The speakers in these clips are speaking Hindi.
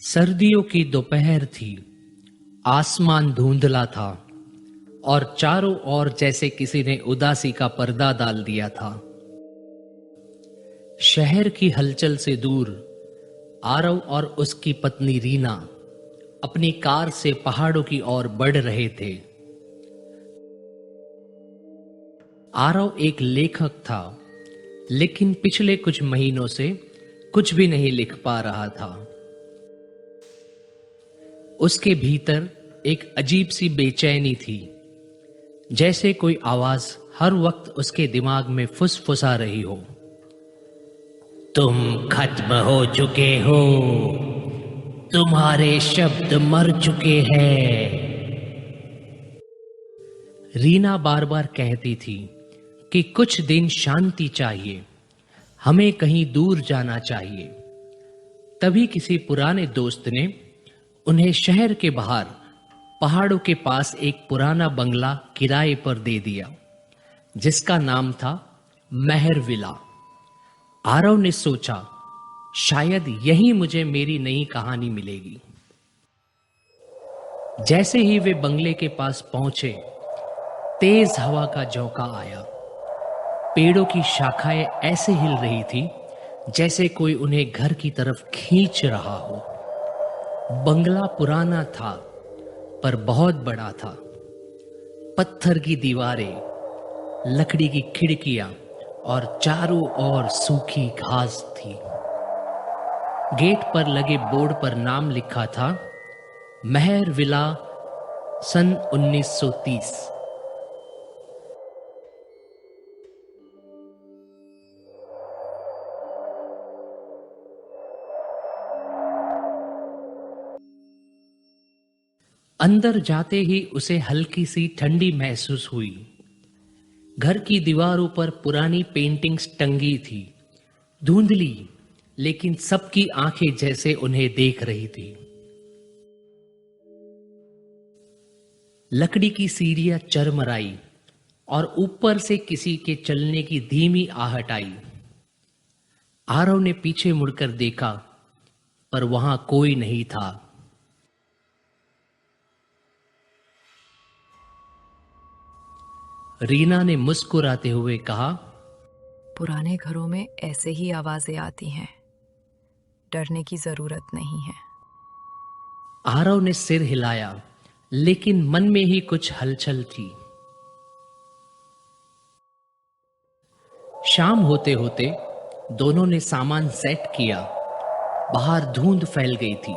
सर्दियों की दोपहर थी। आसमान धुंधला था और चारों ओर जैसे किसी ने उदासी का पर्दा डाल दिया था। शहर की हलचल से दूर आरव और उसकी पत्नी रीना अपनी कार से पहाड़ों की ओर बढ़ रहे थे। आरव एक लेखक था, लेकिन पिछले कुछ महीनों से कुछ भी नहीं लिख पा रहा था। उसके भीतर एक अजीब सी बेचैनी थी, जैसे कोई आवाज हर वक्त उसके दिमाग में फुसफुसा रही हो। तुम खत्म हो चुके हो, तुम्हारे शब्द मर चुके हैं। रीना बार बार कहती थी कि कुछ दिन शांति चाहिए, हमें कहीं दूर जाना चाहिए। तभी किसी पुराने दोस्त ने उन्हें शहर के बाहर पहाड़ों के पास एक पुराना बंगला किराए पर दे दिया, जिसका नाम था महर विला। आरव ने सोचा, शायद यही मुझे मेरी नई कहानी मिलेगी। जैसे ही वे बंगले के पास पहुंचे, तेज हवा का झोंका आया। पेड़ों की शाखाएं ऐसे हिल रही थी जैसे कोई उन्हें घर की तरफ खींच रहा हो। बंगला पुराना था, पर बहुत बड़ा था। पत्थर की दीवारें, लकड़ी की खिड़कियां और चारों ओर सूखी घास थी। गेट पर लगे बोर्ड पर नाम लिखा था, महर विला, सन 1930। अंदर जाते ही उसे हल्की सी ठंडी महसूस हुई। घर की दीवारों पर पुरानी पेंटिंग्स टंगी थी, धुंधली, लेकिन सबकी आंखें जैसे उन्हें देख रही थी। लकड़ी की सीढ़ियां चरमराई और ऊपर से किसी के चलने की धीमी आहट आई। आरव ने पीछे मुड़कर देखा, पर वहां कोई नहीं था। रीना ने मुस्कुराते हुए कहा, पुराने घरों में ऐसे ही आवाजें आती हैं, डरने की जरूरत नहीं है। आरव ने सिर हिलाया, लेकिन मन में ही कुछ हलचल थी। शाम होते होते दोनों ने सामान सेट किया। बाहर धुंध फैल गई थी।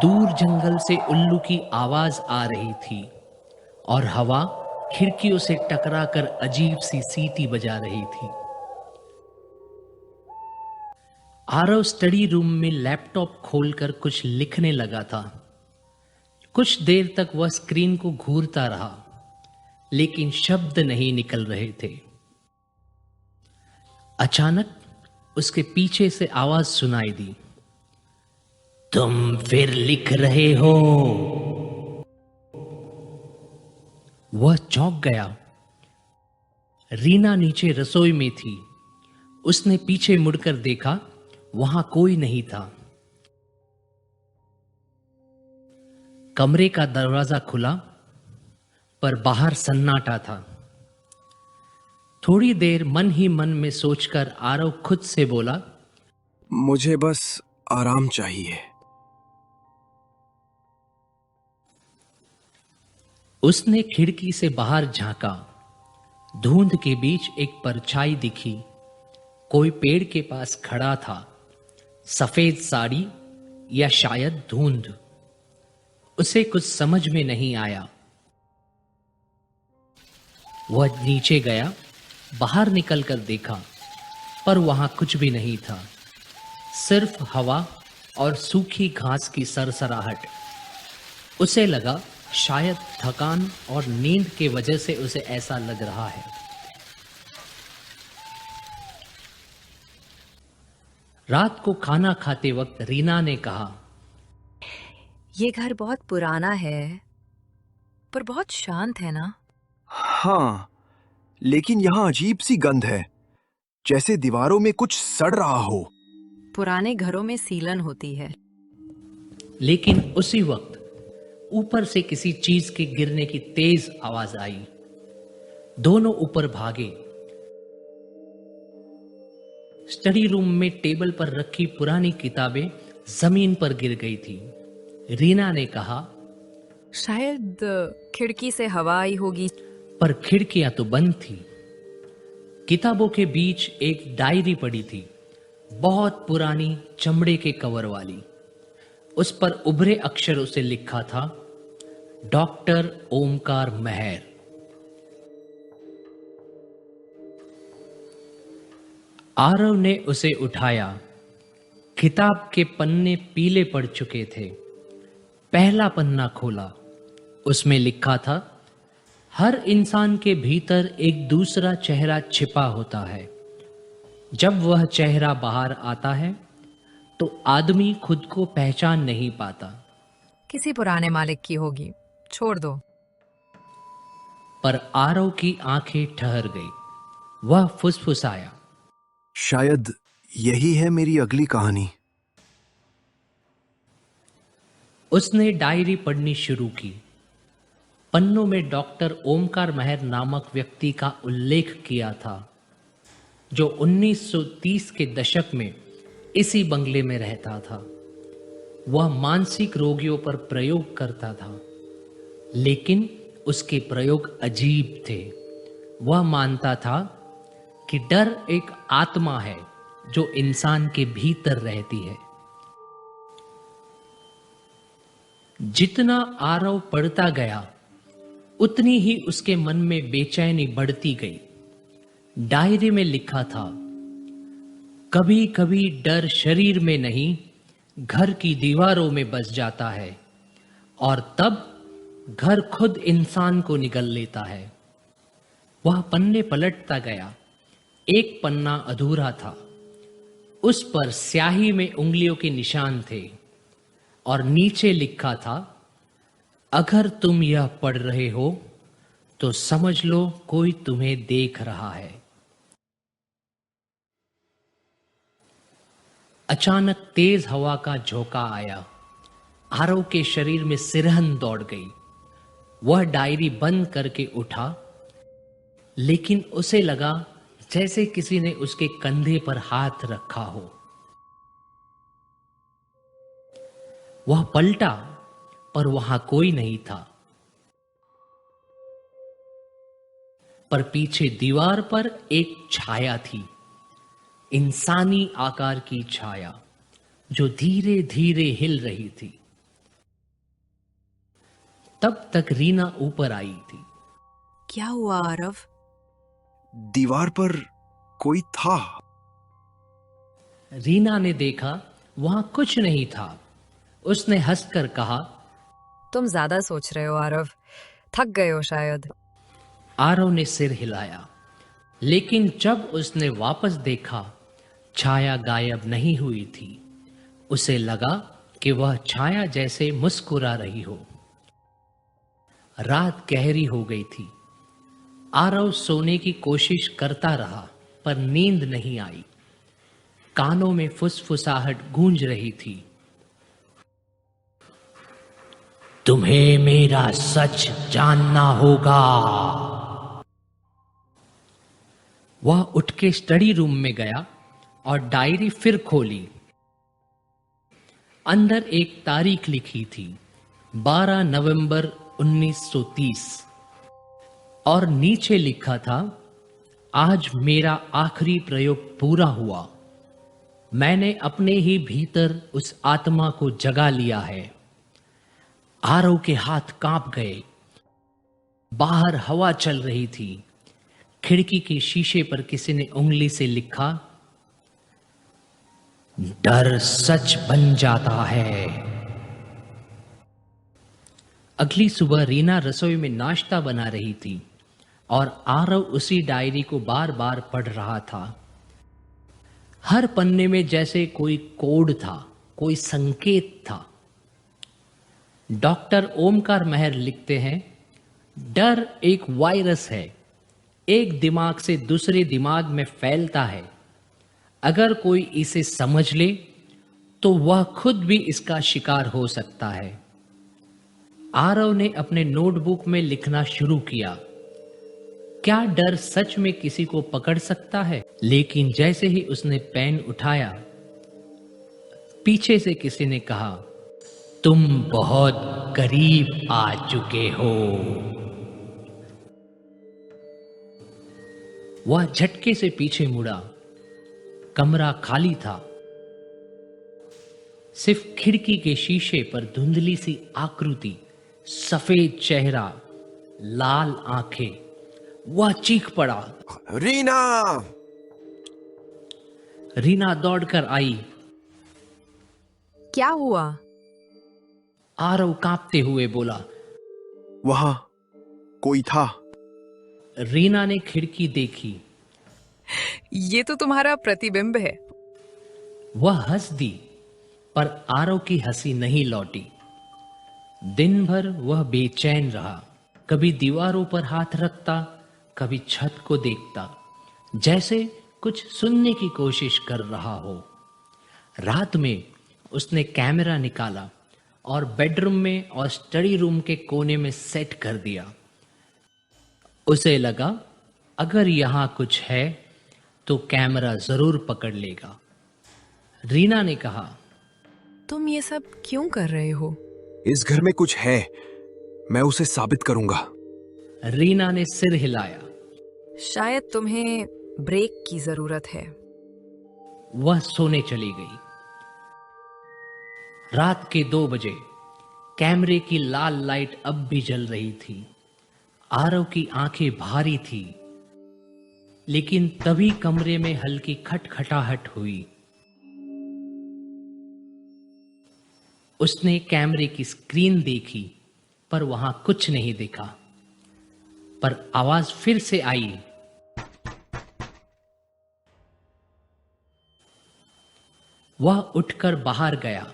दूर जंगल से उल्लू की आवाज आ रही थी और हवा खिड़कियों से टकराकर अजीब सी सीटी बजा रही थी। आरव स्टडी रूम में लैपटॉप खोलकर कुछ लिखने लगा था। कुछ देर तक वह स्क्रीन को घूरता रहा, लेकिन शब्द नहीं निकल रहे थे। अचानक उसके पीछे से आवाज सुनाई दी, तुम फिर लिख रहे हो? वह चौंक गया। रीना नीचे रसोई में थी। उसने पीछे मुड़कर देखा, वहां कोई नहीं था। कमरे का दरवाजा खुला, पर बाहर सन्नाटा था। थोड़ी देर मन ही मन में सोचकर आरव खुद से बोला, मुझे बस आराम चाहिए। उसने खिड़की से बाहर झांका। धुंध के बीच एक परछाई दिखी। कोई पेड़ के पास खड़ा था। सफेद साड़ी या शायद धुंध। उसे कुछ समझ में नहीं आया। वह नीचे गया, बाहर निकलकर देखा, पर वहां कुछ भी नहीं था, सिर्फ हवा और सूखी घास की सरसराहट। उसे लगा शायद थकान और नींद की वजह से उसे ऐसा लग रहा है। रात को खाना खाते वक्त रीना ने कहा, ये घर बहुत पुराना है, पर बहुत शांत है ना? हाँ, लेकिन यहाँ अजीब सी गंध है, जैसे दीवारों में कुछ सड़ रहा हो। पुराने घरों में सीलन होती है, लेकिन उसी वक्त ऊपर से किसी चीज के गिरने की तेज आवाज आई। दोनों ऊपर भागे। स्टडी रूम में टेबल पर रखी पुरानी किताबें जमीन पर गिर गई थी। रीना ने कहा, शायद खिड़की से हवा आई होगी। पर खिड़कियां तो बंद थी। किताबों के बीच एक डायरी पड़ी थी, बहुत पुरानी, चमड़े के कवर वाली। उस पर उभरे अक्षरों से लिखा था, डॉक्टर ओमकार मेहर। आरव ने उसे उठाया। किताब के पन्ने पीले पड़ चुके थे। पहला पन्ना खोला। उसमें लिखा था, हर इंसान के भीतर एक दूसरा चेहरा छिपा होता है। जब वह चेहरा बाहर आता है तो आदमी खुद को पहचान नहीं पाता। किसी पुराने मालिक की होगी, छोड़ दो। पर आरव की आंखें ठहर गई। वह फुसफुसाया, शायद यही है मेरी अगली कहानी। उसने डायरी पढ़नी शुरू की। पन्नों में डॉक्टर ओमकार मेहर नामक व्यक्ति का उल्लेख किया था, जो 1930 के दशक में इसी बंगले में रहता था। वह मानसिक रोगियों पर प्रयोग करता था, लेकिन उसके प्रयोग अजीब थे। वह मानता था कि डर एक आत्मा है जो इंसान के भीतर रहती है। जितना आरव पढ़ता गया, उतनी ही उसके मन में बेचैनी बढ़ती गई। डायरी में लिखा था, कभी कभी डर शरीर में नहीं, घर की दीवारों में बस जाता है और तब घर खुद इंसान को निगल लेता है। वह पन्ने पलटता गया। एक पन्ना अधूरा था। उस पर स्याही में उंगलियों के निशान थे और नीचे लिखा था, अगर तुम यह पढ़ रहे हो तो समझ लो कोई तुम्हें देख रहा है। अचानक तेज हवा का झोंका आया। आरव के शरीर में सिरहन दौड़ गई। वह डायरी बंद करके उठा, लेकिन उसे लगा जैसे किसी ने उसके कंधे पर हाथ रखा हो। वह पलटा, पर वहां कोई नहीं था। पर पीछे दीवार पर एक छाया थी, इंसानी आकार की छाया, जो धीरे धीरे हिल रही थी। तब तक रीना ऊपर आई थी। क्या हुआ आरव? दीवार पर कोई था। रीना ने देखा वहां कुछ नहीं था। उसने हंसकर कहा, तुम ज्यादा सोच रहे हो आरव, थक गए हो शायद। आरव ने सिर हिलाया, लेकिन जब उसने वापस देखा, छाया गायब नहीं हुई थी। उसे लगा कि वह छाया जैसे मुस्कुरा रही हो। रात गहरी हो गई थी। आरव सोने की कोशिश करता रहा, पर नींद नहीं आई। कानों में फुसफुसाहट गूंज रही थी, तुम्हें मेरा सच जानना होगा। वह उठ के स्टडी रूम में गया और डायरी फिर खोली। अंदर एक तारीख लिखी थी, 12 नवंबर 1930, और नीचे लिखा था, आज मेरा आखिरी प्रयोग पूरा हुआ। मैंने अपने ही भीतर उस आत्मा को जगा लिया है। आरव के हाथ कांप गए। बाहर हवा चल रही थी। खिड़की के शीशे पर किसी ने उंगली से लिखा, डर सच बन जाता है। अगली सुबह रीना रसोई में नाश्ता बना रही थी और आरव उसी डायरी को बार बार पढ़ रहा था। हर पन्ने में जैसे कोई कोड था, कोई संकेत था। डॉक्टर ओमकार मेहर लिखते हैं, डर एक वायरस है, एक दिमाग से दूसरे दिमाग में फैलता है। अगर कोई इसे समझ ले तो वह खुद भी इसका शिकार हो सकता है। आरव ने अपने नोटबुक में लिखना शुरू किया। क्या डर सच में किसी को पकड़ सकता है? लेकिन जैसे ही उसने पेन उठाया, पीछे से किसी ने कहा, तुम बहुत करीब आ चुके हो। वह झटके से पीछे मुड़ा। कमरा खाली था। सिर्फ खिड़की के शीशे पर धुंधली सी आकृति, सफेद चेहरा, लाल आंखें। वह चीख पड़ा, रीना! रीना दौड़कर आई। क्या हुआ? आरव कांपते हुए बोला। वहां कोई था। रीना ने खिड़की देखी। ये तो तुम्हारा प्रतिबिंब है। वह हंस दी, पर आरव की हंसी नहीं लौटी। दिन भर वह बेचैन रहा। कभी दीवारों पर हाथ रखता, कभी छत को देखता, जैसे कुछ सुनने की कोशिश कर रहा हो। रात में उसने कैमरा निकाला और बेडरूम में और स्टडी रूम के कोने में सेट कर दिया। उसे लगा, अगर यहां कुछ है तो कैमरा जरूर पकड़ लेगा। रीना ने कहा, तुम ये सब क्यों कर रहे हो? इस घर में कुछ है, मैं उसे साबित करूंगा। रीना ने सिर हिलाया। शायद तुम्हें ब्रेक की जरूरत है। वह सोने चली गई। रात के 2 बजे कैमरे की लाल लाइट अब भी जल रही थी। आरव की आंखें भारी थी, लेकिन तभी कमरे में हल्की खटखटाहट हुई। उसने कैमरे की स्क्रीन देखी, पर वहां कुछ नहीं दिखा। पर आवाज फिर से आई। वह उठकर बाहर गया।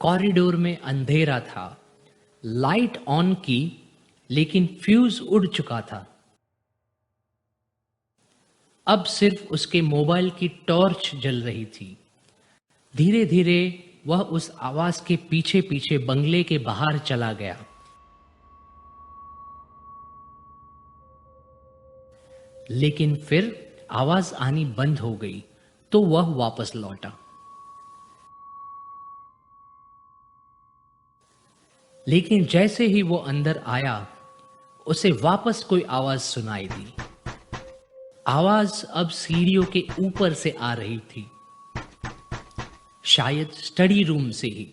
कॉरिडोर में अंधेरा था। लाइट ऑन की, लेकिन फ्यूज उड़ चुका था। अब सिर्फ उसके मोबाइल की टॉर्च जल रही थी। धीरे धीरे वह उस आवाज के पीछे पीछे बंगले के बाहर चला गया। लेकिन फिर आवाज आनी बंद हो गई, तो वह वापस लौटा। लेकिन जैसे ही वो अंदर आया, उसे वापस कोई आवाज सुनाई दी। आवाज अब सीढ़ियों के ऊपर से आ रही थी, शायद स्टडी रूम से ही।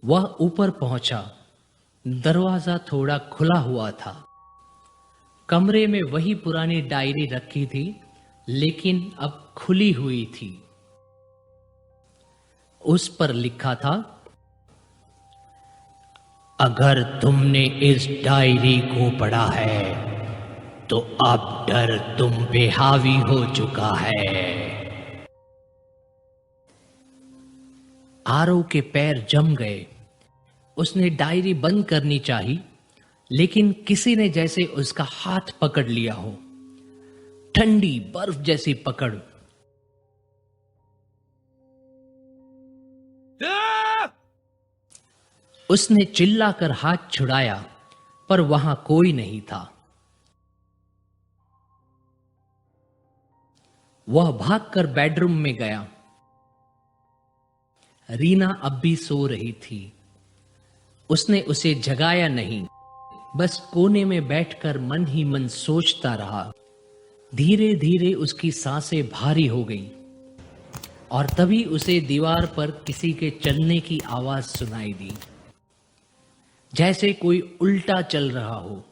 वह ऊपर पहुंचा। दरवाजा थोड़ा खुला हुआ था। कमरे में वही पुरानी डायरी रखी थी, लेकिन अब खुली हुई थी। उस पर लिखा था, अगर तुमने इस डायरी को पढ़ा है तो अब डर तुम पे हावी हो चुका है। आरव के पैर जम गए। उसने डायरी बंद करनी चाहिए, लेकिन किसी ने जैसे उसका हाथ पकड़ लिया हो, ठंडी बर्फ जैसी पकड़। उसने चिल्लाकर हाथ छुड़ाया, पर वहां कोई नहीं था। वह भागकर बेडरूम में गया। रीना अब भी सो रही थी। उसने उसे जगाया नहीं, बस कोने में बैठकर मन ही मन सोचता रहा। धीरे धीरे उसकी सांसें भारी हो गई, और तभी उसे दीवार पर किसी के चलने की आवाज सुनाई दी, जैसे कोई उल्टा चल रहा हो।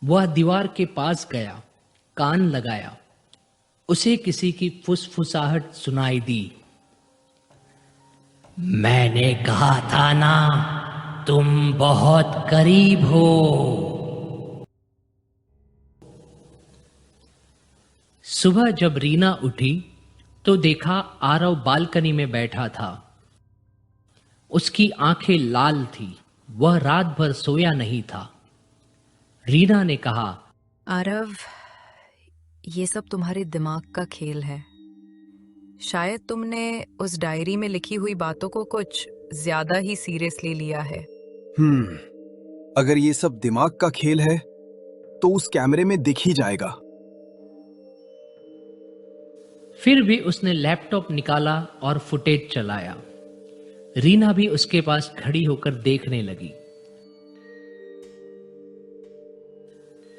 वह दीवार के पास गया, कान लगाया। उसे किसी की फुसफुसाहट सुनाई दी। मैंने कहा था ना, तुम बहुत करीब हो। सुबह जब रीना उठी तो देखा आरव बालकनी में बैठा था। उसकी आंखें लाल थी। वह रात भर सोया नहीं था। रीना ने कहा, आरव, ये सब तुम्हारे दिमाग का खेल है। शायद तुमने उस डायरी में लिखी हुई बातों को कुछ ज्यादा ही सीरियसली लिया है। अगर ये सब दिमाग का खेल है तो उस कैमरे में दिख ही जाएगा। फिर भी उसने लैपटॉप निकाला और फुटेज चलाया। रीना भी उसके पास खड़ी होकर देखने लगी।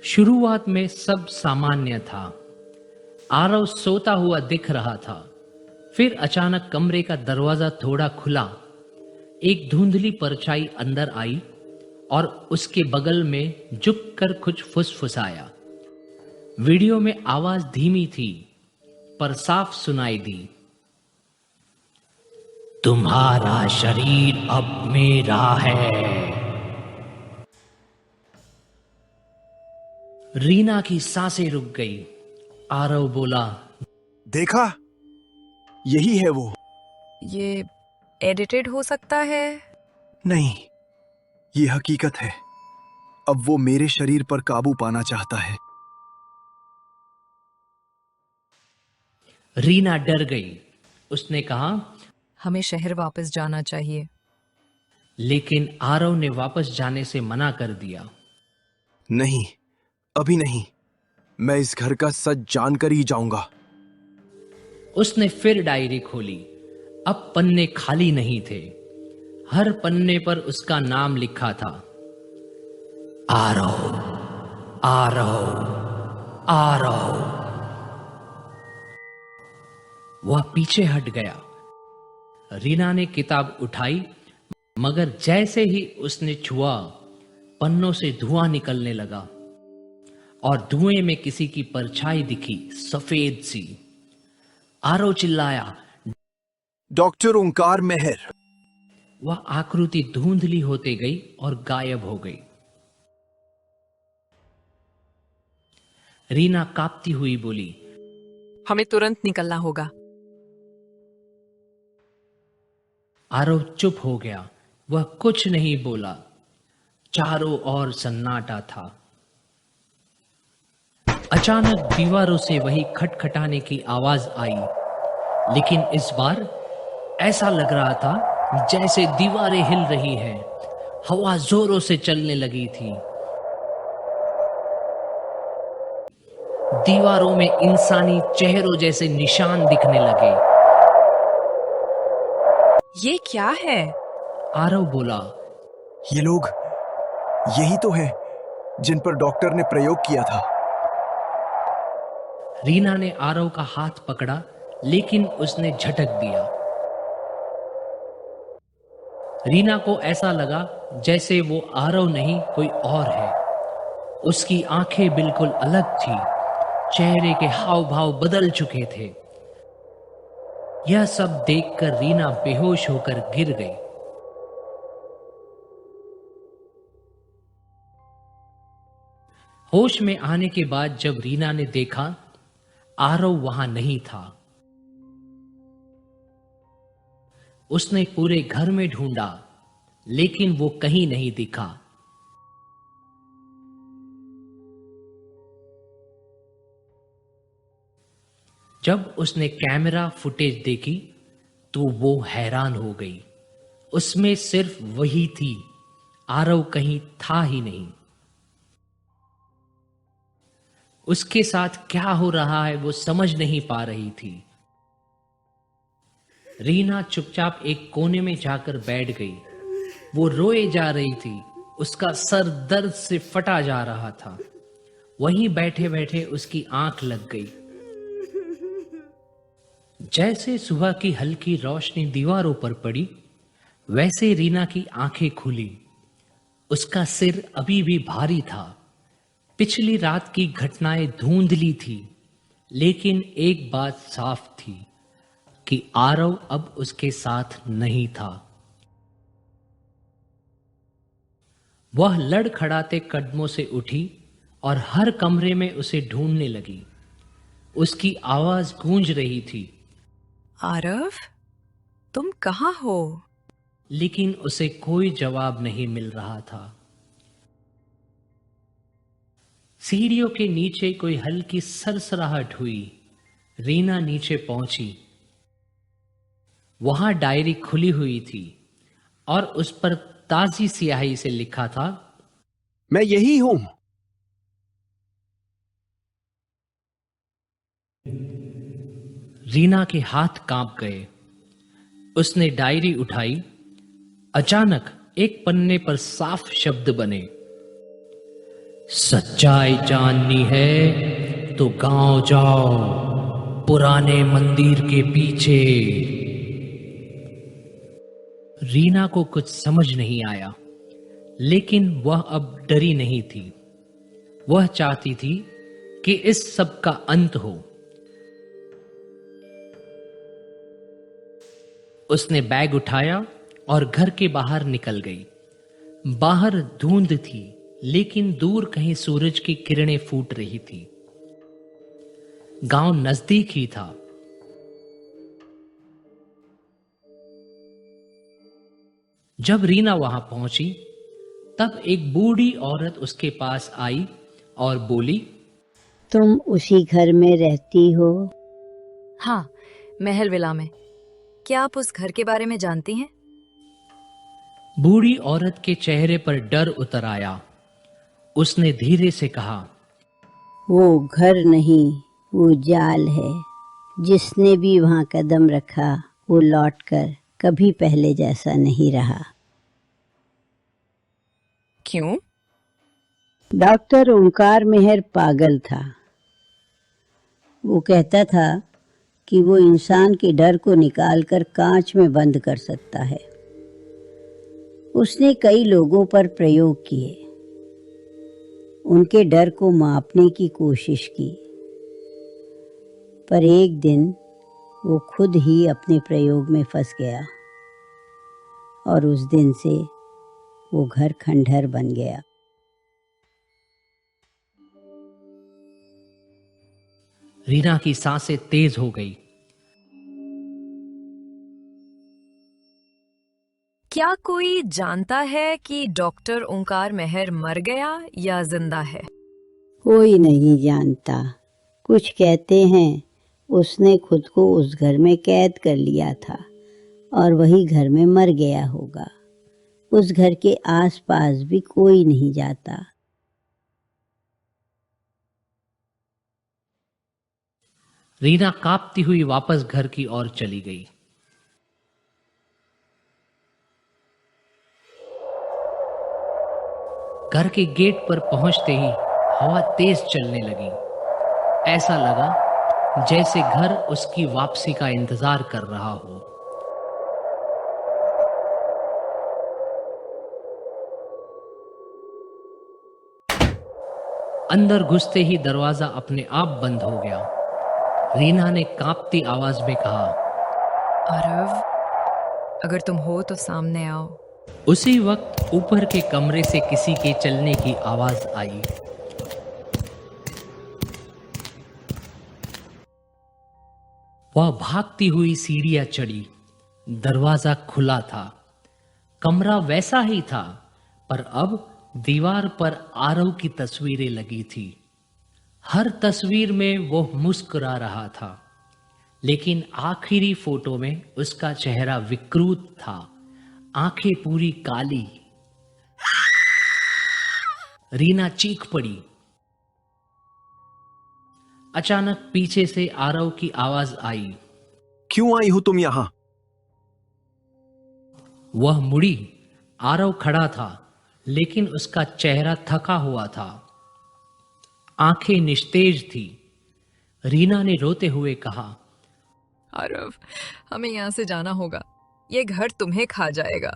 शुरुआत में सब सामान्य था। आरव सोता हुआ दिख रहा था। फिर अचानक कमरे का दरवाजा थोड़ा खुला। एक धुंधली परछाई अंदर आई और उसके बगल में झुककर कुछ फुसफुसाया। वीडियो में आवाज धीमी थी पर साफ सुनाई दी। तुम्हारा शरीर अब मेरा है। रीना की सांसें रुक गई। आरव बोला, देखा, यही है वो। ये एडिटेड हो सकता है। नहीं, ये हकीकत है। अब वो मेरे शरीर पर काबू पाना चाहता है। रीना डर गई। उसने कहा, हमें शहर वापस जाना चाहिए। लेकिन आरव ने वापस जाने से मना कर दिया। नहीं, अभी नहीं। मैं इस घर का सच जानकर ही जाऊंगा। उसने फिर डायरी खोली। अब पन्ने खाली नहीं थे। हर पन्ने पर उसका नाम लिखा था, आरव, आरव, आरव। वह पीछे हट गया। रीना ने किताब उठाई, मगर जैसे ही उसने छुआ, पन्नों से धुआं निकलने लगा और धुएं में किसी की परछाई दिखी, सफेद सी। आरव चिल्लाया। डॉक्टर ओंकार मेहर। वह आकृति धुंधली होते गई और गायब हो गई। रीना कांपती हुई बोली, हमें तुरंत निकलना होगा। आरव चुप हो गया। वह कुछ नहीं बोला। चारों ओर सन्नाटा था। अचानक दीवारों से वही खटखटाने की आवाज आई, लेकिन इस बार ऐसा लग रहा था जैसे दीवारें हिल रही हैं। हवा जोरों से चलने लगी थी। दीवारों में इंसानी चेहरों जैसे निशान दिखने लगे। ये क्या है? आरव बोला, ये लोग, यही तो है जिन पर डॉक्टर ने प्रयोग किया था। रीना ने आरव का हाथ पकड़ा, लेकिन उसने झटक दिया। रीना को ऐसा लगा जैसे वो आरव नहीं कोई और है। उसकी आंखें बिल्कुल अलग थी। चेहरे के हाव भाव बदल चुके थे। यह सब देखकर रीना बेहोश होकर गिर गई। होश में आने के बाद जब रीना ने देखा, आरव वहां नहीं था। उसने पूरे घर में ढूंढा, लेकिन वो कहीं नहीं दिखा। जब उसने कैमरा फुटेज देखी तो वो हैरान हो गई। उसमें सिर्फ वही थी, आरव कहीं था ही नहीं। उसके साथ क्या हो रहा है वो समझ नहीं पा रही थी। रीना चुपचाप एक कोने में जाकर बैठ गई। वो रोए जा रही थी। उसका सर दर्द से फटा जा रहा था। वहीं बैठे बैठे उसकी आंख लग गई। जैसे सुबह की हल्की रोशनी दीवारों पर पड़ी, वैसे रीना की आंखें खुली। उसका सिर अभी भी भारी था। पिछली रात की घटनाएं धुंधली थी, लेकिन एक बात साफ थी कि आरव अब उसके साथ नहीं था। वह लड़खड़ाते कदमों से उठी और हर कमरे में उसे ढूंढने लगी। उसकी आवाज गूंज रही थी, आरव, तुम कहाँ हो? लेकिन उसे कोई जवाब नहीं मिल रहा था। सीढ़ियों के नीचे कोई हल्की सरसराहट हुई। रीना नीचे पहुंची। वहां डायरी खुली हुई थी और उस पर ताजी स्याही से लिखा था, मैं यही हूं। रीना के हाथ कांप गए। उसने डायरी उठाई। अचानक एक पन्ने पर साफ शब्द बने, सच्चाई जाननी है तो गांव जाओ, पुराने मंदिर के पीछे। रीना को कुछ समझ नहीं आया, लेकिन वह अब डरी नहीं थी। वह चाहती थी कि इस सब का अंत हो। उसने बैग उठाया और घर के बाहर निकल गई। बाहर धुंध थी, लेकिन दूर कहीं सूरज की किरणें फूट रही थी। गांव नजदीक ही था। जब रीना वहां पहुंची, तब एक बूढ़ी औरत उसके पास आई और बोली, तुम उसी घर में रहती हो? हाँ, महल विला में। क्या आप उस घर के बारे में जानती हैं? बूढ़ी औरत के चेहरे पर डर उतर आया। उसने धीरे से कहा, वो घर नहीं, वो जाल है। जिसने भी वहां कदम रखा वो लौटकर कभी पहले जैसा नहीं रहा। क्यों? डॉक्टर ओंकार मेहर पागल था। वो कहता था कि वो इंसान के डर को निकालकर कांच में बंद कर सकता है। उसने कई लोगों पर प्रयोग किए, उनके डर को मापने की कोशिश की, पर एक दिन वो खुद ही अपने प्रयोग में फंस गया और उस दिन से वो घर खंडहर बन गया। रीना की सांसें तेज हो गई। क्या कोई जानता है कि डॉक्टर ओंकार मेहर मर गया या जिंदा है? कोई नहीं जानता। कुछ कहते हैं उसने खुद को उस घर में कैद कर लिया था और वही घर में मर गया होगा। उस घर के आसपास भी कोई नहीं जाता। रीना कांपती हुई वापस घर की ओर चली गई। घर के गेट पर पहुंचते ही हवा तेज चलने लगी। ऐसा लगा जैसे घर उसकी वापसी का इंतजार कर रहा हो। अंदर घुसते ही दरवाजा अपने आप बंद हो गया। रीना ने कांपती आवाज में कहा, आरव, अगर तुम हो तो सामने आओ। उसी वक्त ऊपर के कमरे से किसी के चलने की आवाज आई। वह भागती हुई सीढ़ियां चढ़ी। दरवाजा खुला था। कमरा वैसा ही था, पर अब दीवार पर आरव की तस्वीरें लगी थी। हर तस्वीर में वो मुस्कुरा रहा था, लेकिन आखिरी फोटो में उसका चेहरा विकृत था, आंखें पूरी काली। रीना चीख पड़ी। अचानक पीछे से आरव की आवाज आई, क्यों आई हो तुम यहां? वह मुड़ी। आरव खड़ा था, लेकिन उसका चेहरा थका हुआ था, आंखें निस्तेज थी। रीना ने रोते हुए कहा, आरव, हमें यहाँ से जाना होगा। ये घर तुम्हें खा जाएगा।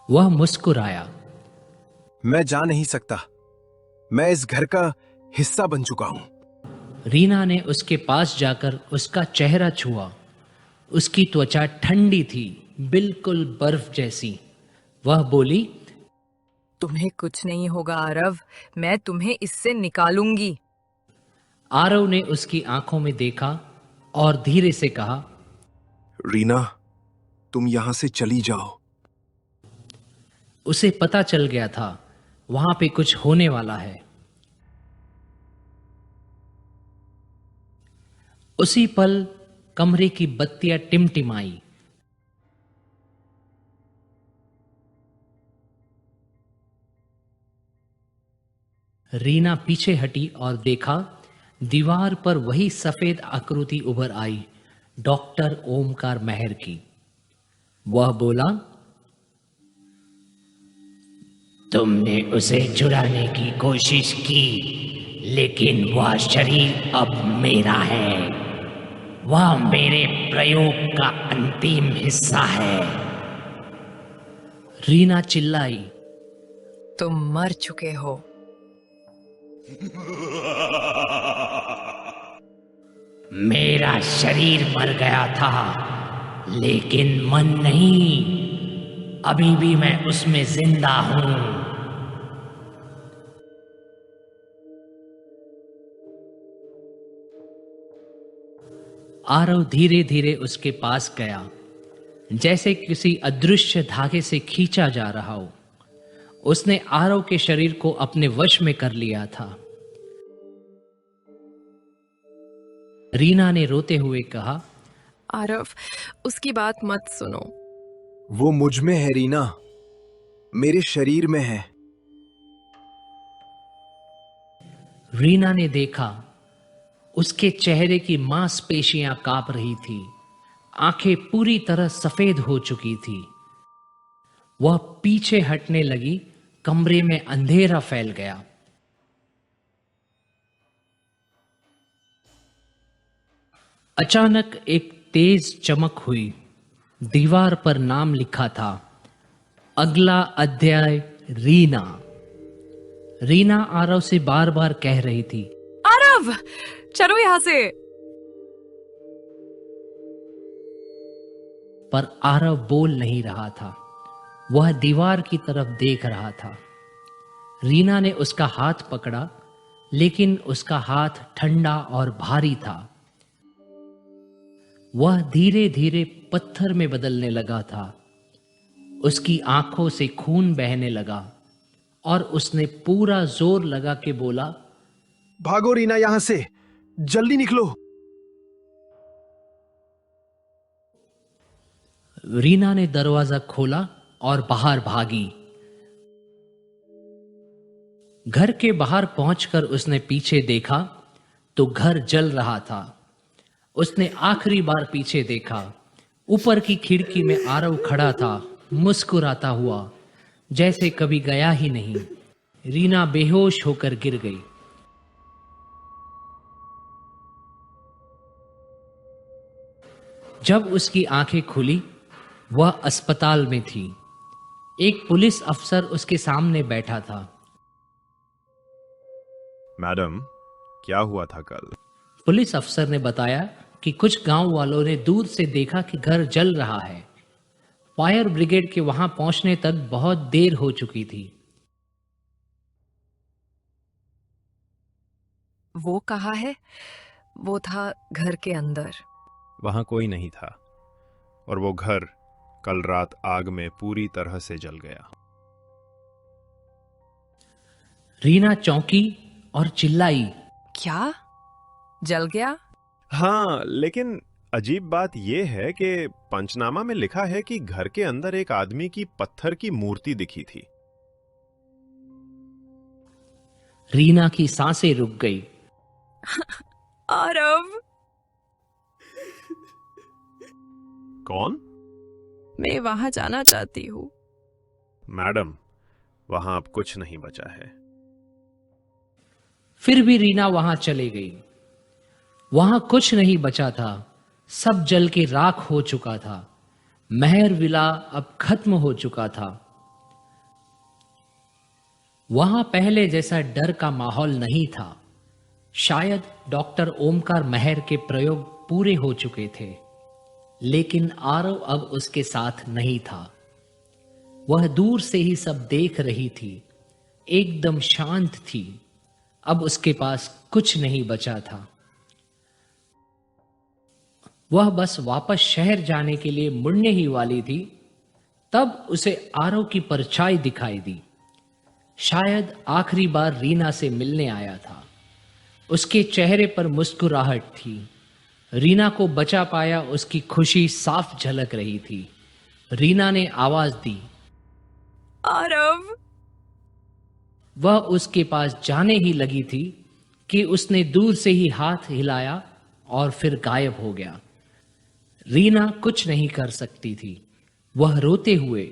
वह मुस्कुराया। मैं जा नहीं सकता। मैं इस घर का हिस्सा बन चुका हूं। रीना ने उसके पास जाकर उसका चेहरा छुआ। उसकी त्वचा ठंडी थी, बिल्कुल बर्फ जैसी। वह बोली, तुम्हें कुछ नहीं होगा आरव, मैं तुम्हें इससे निकालूंगी। आरव ने उसकी आंखों में देखा और धीरे से कहा, रीना, तुम यहां से चली जाओ। उसे पता चल गया था वहां पे कुछ होने वाला है। उसी पल कमरे की बत्तियां टिमटिमाई। रीना पीछे हटी और देखा दीवार पर वही सफेद आकृति उभर आई, डॉक्टर ओमकार मेहर की। वह बोला, तुमने उसे चुराने की कोशिश की, लेकिन वह शरीर अब मेरा है। वह मेरे प्रयोग का अंतिम हिस्सा है। रीना चिल्लाई, तुम मर चुके हो। मेरा शरीर मर गया था, लेकिन मन नहीं। अभी भी मैं उसमें जिंदा हूं। आरव धीरे धीरे उसके पास गया, जैसे किसी अदृश्य धागे से खींचा जा रहा हो। उसने आरव के शरीर को अपने वश में कर लिया था। रीना ने रोते हुए कहा, आरव, उसकी बात मत सुनो। वो मुझ में है रीना, मेरे शरीर में है। रीना ने देखा उसके चेहरे की मांसपेशियां कांप रही थी, आंखें पूरी तरह सफेद हो चुकी थी। वह पीछे हटने लगी, कमरे में अंधेरा फैल गया। अचानक एक तेज चमक हुई। दीवार पर नाम लिखा था, अगला अध्याय रीना। रीना आरव से बार बार कह रही थी, आरव, चलो यहां से। पर आरव बोल नहीं रहा था। वह दीवार की तरफ देख रहा था। रीना ने उसका हाथ पकड़ा, लेकिन उसका हाथ ठंडा और भारी था। वह धीरे धीरे पत्थर में बदलने लगा था। उसकी आंखों से खून बहने लगा और उसने पूरा जोर लगा के बोला, भागो रीना, यहां से जल्दी निकलो। रीना ने दरवाजा खोला और बाहर भागी। घर के बाहर पहुंचकर उसने पीछे देखा तो घर जल रहा था। उसने आखिरी बार पीछे देखा। ऊपर की खिड़की में आरव खड़ा था, मुस्कुराता हुआ, जैसे कभी गया ही नहीं। रीना बेहोश होकर गिर गई। जब उसकी आंखें खुली, वह अस्पताल में थी। एक पुलिस अफसर उसके सामने बैठा था। मैडम, क्या हुआ था कल? पुलिस अफसर ने बताया कि कुछ गांव वालों ने दूर से देखा कि घर जल रहा है। फायर ब्रिगेड के वहां पहुंचने तक बहुत देर हो चुकी थी। वो कहाँ है? वो था घर के अंदर। वहां कोई नहीं था और वो घर कल रात आग में पूरी तरह से जल गया। रीना चौंकी और चिल्लाई, क्या? जल गया? हाँ, लेकिन अजीब बात यह है कि पंचनामा में लिखा है कि घर के अंदर एक आदमी की पत्थर की मूर्ति दिखी थी। रीना की सांसें रुक गई। आरव, कौन? मैं वहां जाना चाहती हूँ। मैडम, वहां अब कुछ नहीं बचा है। फिर भी रीना वहां चली गई। वहां कुछ नहीं बचा था, सब जल के राख हो चुका था। मेहर विला अब खत्म हो चुका था। वहां पहले जैसा डर का माहौल नहीं था। शायद डॉक्टर ओमकार मेहर के प्रयोग पूरे हो चुके थे, लेकिन आरव अब उसके साथ नहीं था। वह दूर से ही सब देख रही थी, एकदम शांत थी। अब उसके पास कुछ नहीं बचा था। वह बस वापस शहर जाने के लिए मुड़ने ही वाली थी, तब उसे आरव की परछाई दिखाई दी। शायद आखिरी बार रीना से मिलने आया था। उसके चेहरे पर मुस्कुराहट थी, रीना को बचा पाया उसकी खुशी साफ झलक रही थी। रीना ने आवाज दी, आरव। वह उसके पास जाने ही लगी थी कि उसने दूर से ही हाथ हिलाया और फिर गायब हो गया। रीना कुछ नहीं कर सकती थी। वह रोते हुए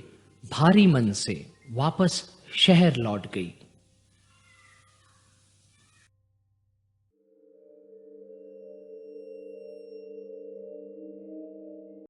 भारी मन से वापस शहर लौट गई।